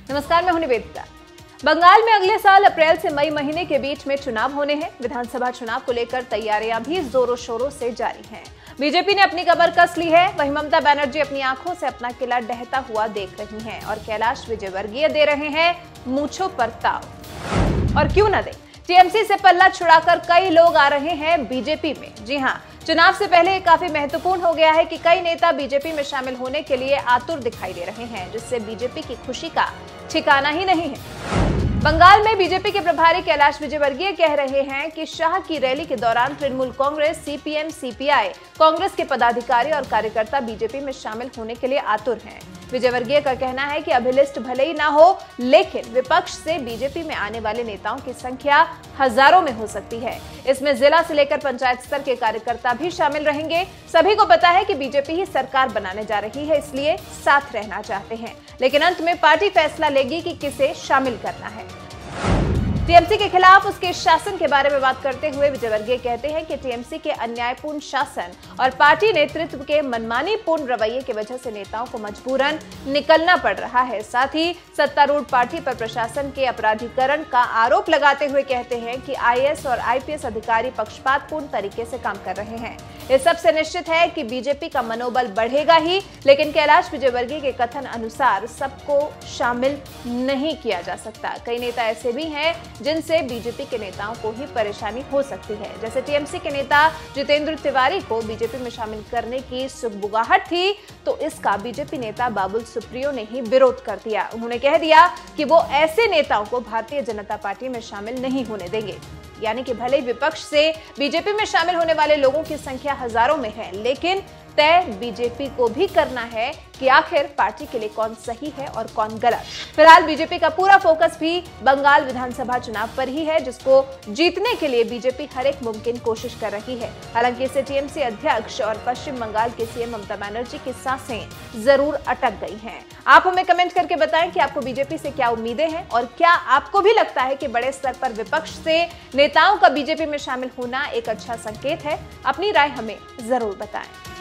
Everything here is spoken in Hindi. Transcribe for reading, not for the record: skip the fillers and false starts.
नमस्कार, मैं हूं निवेदिता। बंगाल में अगले साल अप्रैल से मई महीने के बीच में चुनाव होने हैं। विधानसभा चुनाव को लेकर तैयारियां भी जोरों शोरों से जारी हैं। बीजेपी ने अपनी कमर कस ली है। वहीं ममता बनर्जी अपनी आंखों से अपना किला ढहता हुआ देख रही हैं और कैलाश विजयवर्गीय दे रहे हैं मूंछों पर ताव। और क्यों न दे, टीएमसी से पल्ला छुड़ाकर कई लोग आ रहे हैं बीजेपी में। जी हां, चुनाव से पहले काफी महत्वपूर्ण हो गया है कि कई नेता बीजेपी में शामिल होने के लिए आतुर दिखाई दे रहे हैं, जिससे बीजेपी की खुशी का ठिकाना ही नहीं है। बंगाल में बीजेपी के प्रभारी कैलाश विजयवर्गीय कह रहे हैं कि शाह की रैली के दौरान तृणमूल कांग्रेस, सीपीएम, सीपीआई, कांग्रेस के पदाधिकारी और कार्यकर्ता बीजेपी में शामिल होने के लिए आतुर हैं। विजयवर्गीय का कहना है कि अभी लिस्ट भले ही ना हो, लेकिन विपक्ष से बीजेपी में आने वाले नेताओं की संख्या हजारों में हो सकती है। इसमें जिला से लेकर पंचायत स्तर के कार्यकर्ता भी शामिल रहेंगे। सभी को पता है कि बीजेपी ही सरकार बनाने जा रही है, इसलिए साथ रहना चाहते हैं, लेकिन अंत में पार्टी फैसला लेगी कि किसे शामिल करना है। टीएमसी के खिलाफ उसके शासन के बारे में बात करते हुए विजयवर्गीय कहते हैं कि टीएमसी के अन्यायपूर्ण शासन और पार्टी नेतृत्व के मनमानीपूर्ण रवैये की वजह से नेताओं को मजबूरन निकलना पड़ रहा है। साथ ही सत्तारूढ़ पार्टी पर प्रशासन के अपराधीकरण का आरोप लगाते हुए कहते हैं कि आईएएस और आईपीएस अधिकारी पक्षपातपूर्ण तरीके से काम कर रहे हैं। इस सबसे निश्चित है कि बीजेपी का मनोबल बढ़ेगा ही, लेकिन कैलाश विजयवर्गीय के कथन अनुसार सबको शामिल नहीं किया जा सकता। कई नेता ऐसे भी हैं जिनसे बीजेपी के नेताओं को ही परेशानी हो सकती है। जैसे टीएमसी के नेता जितेंद्र तिवारी को बीजेपी में शामिल करने की सुगबुगाहट थी, तो इसका बीजेपी नेता बाबुल सुप्रियो ने ही विरोध कर दिया। उन्होंने कह दिया कि वो ऐसे नेताओं को भारतीय जनता पार्टी में शामिल नहीं होने देंगे। यानी कि भले ही विपक्ष से बीजेपी में शामिल होने वाले लोगों की संख्या हजारों में है, लेकिन तय बीजेपी को भी करना है कि आखिर पार्टी के लिए कौन सही है और कौन गलत। फिलहाल बीजेपी का पूरा फोकस भी बंगाल विधानसभा चुनाव पर ही है, जिसको जीतने के लिए बीजेपी हर एक मुमकिन कोशिश कर रही है। हालांकि इससे टीएमसी अध्यक्ष और पश्चिम बंगाल के सीएम ममता बनर्जी की सांसें जरूर अटक गई हैं। आप हमें कमेंट करके बताएं कि आपको बीजेपी से क्या उम्मीदें हैं और क्या आपको भी लगता है कि बड़े स्तर पर विपक्ष से नेताओं का बीजेपी में शामिल होना एक अच्छा संकेत है। अपनी राय हमें जरूर बताएं।